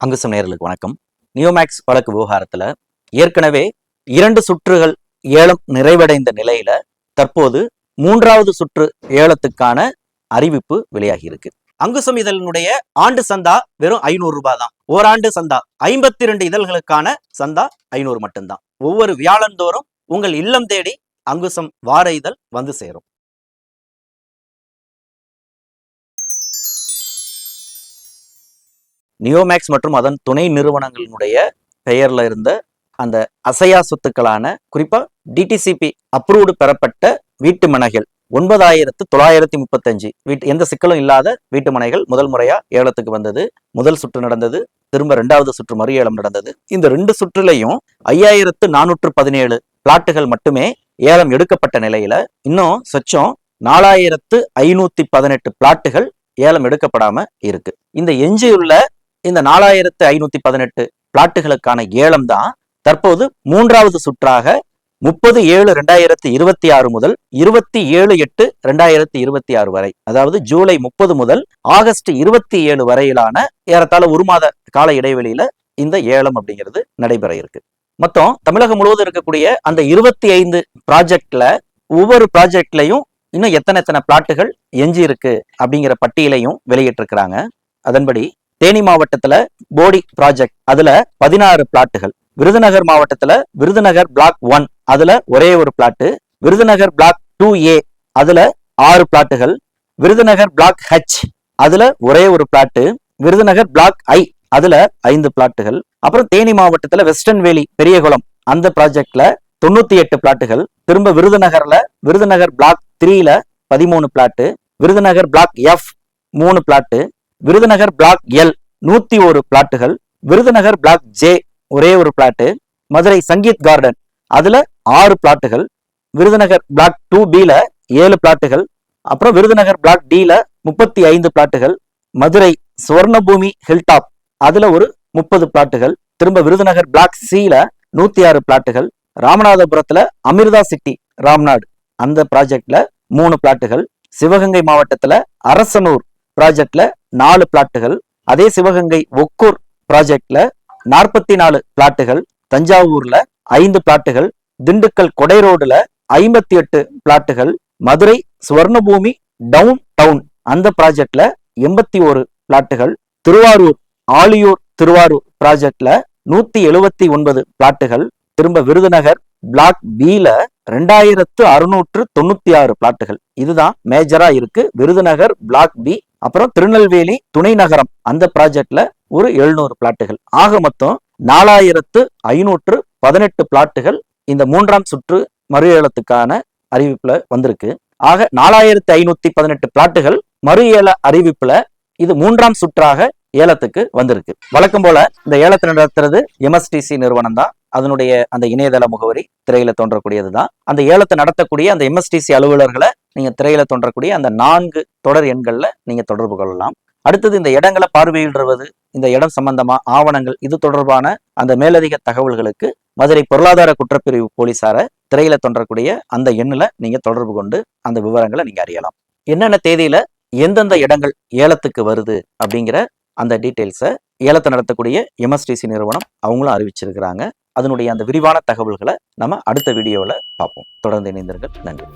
அங்குசம் நேயர்களுக்கு வணக்கம். நியோமேக்ஸ் வழக்கு விவகாரத்துல ஏற்கனவே 2 சுற்றுகள் ஏலம் நிறைவடைந்த நிலையில தற்போது 3வது சுற்று ஏலத்துக்கான அறிவிப்பு வெளியாகி இருக்கு. அங்குசம் இதழினுடைய ஆண்டு சந்தா வெறும் 500 ரூபாய் தான். ஓராண்டு சந்தா 52 இதழ்களுக்கான சந்தா 500 மட்டும்தான். ஒவ்வொரு வியாழந்தோறும் உங்கள் இல்லம் தேடி அங்குசம் வார இதழ் வந்து சேரும். நியோமேக்ஸ் மற்றும் அதன் துணை நிறுவனங்களினுடைய பெயர்ல இருந்த அந்த அசையா சொத்துக்களான குறிப்பா டிடிசிபி அப்ரூவ்டு பெறப்பட்ட வீட்டு மனைகள் 9935 எந்த சிக்கலும் இல்லாத வீட்டு மனைகள் முதல் முறையா ஏலத்துக்கு வந்தது. முதல் சுற்று நடந்தது, திரும்ப 2வது சுற்று மறு ஏலம் நடந்தது. இந்த 2 சுற்றுலையும் 5417 பிளாட்டுகள் மட்டுமே ஏலம் எடுக்கப்பட்ட நிலையில இன்னும் சொச்சம் 4518 பிளாட்டுகள் ஏலம் எடுக்கப்படாம இருக்கு. இந்த எஞ்சியுள்ள இந்த 4518 பிளாட்டுகளுக்கான ஏலம் தான் தற்போது 3வது சுற்றாக 30/7/2026 முதல் 27/8/2026 வரை, அதாவது ஜூலை 30 முதல் ஆகஸ்ட் 27 வரையிலான ஏறத்தாழ 1 மாத கால இடைவெளியில இந்த ஏலம் அப்படிங்கிறது நடைபெற இருக்கு. மொத்தம் தமிழகம் முழுவதும் இருக்கக்கூடிய அந்த 25 ப்ராஜெக்ட்ல ஒவ்வொரு ப்ராஜெக்ட்லையும் இன்னும் எத்தனை பிளாட்டுகள் எஞ்சி இருக்கு அப்படிங்கிற பட்டியலையும் வெளியிட்டு இருக்கிறாங்க. அதன்படி தேனி மாவட்டத்துல போடி ப்ராஜெக்ட் அதுல 16 பிளாட்டுகள், விருதுநகர் மாவட்டத்துல விருதுநகர் பிளாக் 1 அதுல ஒரே ஒரு பிளாட்டு, விருதுநகர் பிளாக் 2A அதுல 6 பிளாட்டுகள், விருதுநகர் பிளாக் H அதுல ஒரே ஒரு பிளாட்டு, விருதுநகர் பிளாக் I அதுல 5 பிளாட்டுகள், அப்புறம் தேனி மாவட்டத்துல வெஸ்டர்ன் வேலி பெரியகுளம் அந்த ப்ராஜெக்ட்ல 98 பிளாட்டுகள், திரும்ப விருதுநகர்ல விருதுநகர் பிளாக் 3ல 13 flat, Virudhunagar block F 3 flat, Virudhunagar block L 101 பிளாட்டுகள், விருதுநகர் பிளாக் J ஒரே ஒரு பிளாட்டு, மதுரை சங்கீத் கார்டன் அதுல 6 பிளாட்டுகள், விருதுநகர் பிளாக் 2Bல 7 பிளாட்டுகள், அப்புறம் விருதுநகர் பிளாக் Dல 35 பிளாட்டுகள், மதுரை சுவர்ணபூமி ஹில்டாப் அதுல ஒரு 30 பிளாட்டுகள், திரும்ப விருதுநகர் பிளாக் Cல 106 பிளாட்டுகள், ராமநாதபுரத்துல அமிர்தா சிட்டி ராம்நாடு அந்த ப்ராஜெக்ட்ல 3 பிளாட்டுகள், சிவகங்கை மாவட்டத்துல அரசனூர் ப்ராஜெக்ட்ல 4 பிளாட்டுகள், அதே சிவகங்கை ஒக்கூர் ப்ராஜெக்ட்ல 44 பிளாட்டுகள், தஞ்சாவூர்ல 5 பிளாட்டுகள், திண்டுக்கல் கொடை ரோடுல 58 பிளாட்டுகள், மதுரை சுவர்ணபூமி டவுன் டவுன் அந்த ப்ராஜெக்ட்ல 81 பிளாட்டுகள், திருவாரூர் ஆலியூர் திருவாரூர் ப்ராஜெக்ட்ல 179 பிளாட்டுகள், திரும்ப விருதுநகர் பிளாக் Bல 2696 பிளாட்டுகள். இதுதான் மேஜரா இருக்கு விருதுநகர் பிளாக் B. அப்புறம் திருநெல்வேலி துணை நகரம் அந்த ப்ராஜெக்ட்ல ஒரு 700 பிளாட்டுகள். ஆக மொத்தம் 4518 பிளாட்டுகள் இந்த 3ஆம் சுற்று மறு ஏலத்துக்கான அறிவிப்புல வந்திருக்கு. ஆக 4518 பிளாட்டுகள் மறு ஏல அறிவிப்புல இது 3ஆம் சுற்றாக ஏலத்துக்கு வந்திருக்கு. வழக்கம் போல இந்த ஏலத்தை நடத்துறது MSTC நிறுவனம் தான். அதனுடைய அந்த இணையதள முகவரி திரையில தோன்றக்கூடியதுதான். அந்த ஏலத்தை நடத்தக்கூடிய அந்த MSTC அலுவலர்களை நீங்க திரையில தோன்றக்கூடிய அந்த 4 தொடர் எண்கள்ல நீங்க தொடர்பு கொள்ளலாம். அடுத்தது இந்த இடங்களை பார்வையிடுவது, இந்த இடம் சம்பந்தமா ஆவணங்கள் இது தொடர்பான அந்த மேலதிக தகவல்களுக்கு மதுரை பொருளாதார குற்றப்பிரிவு போலீசார திரையில தோன்றக்கூடிய அந்த எண்ணுல நீங்க தொடர்பு கொண்டு அந்த விவரங்களை நீங்க அறியலாம். என்னென்ன தேதியில எந்தெந்த இடங்கள் ஏலத்துக்கு வருது அப்படிங்கிற அந்த டீட்டெயில்ஸை ஏலத்தை நடத்தக்கூடிய MSTC நிறுவனம் அவங்களும் அறிவிச்சிருக்கிறாங்க. அதனுடைய அந்த விரிவான தகவல்களை நம்ம அடுத்த வீடியோவில் பார்ப்போம். தொடர்ந்து இணைந்தீர்கள். நன்றி.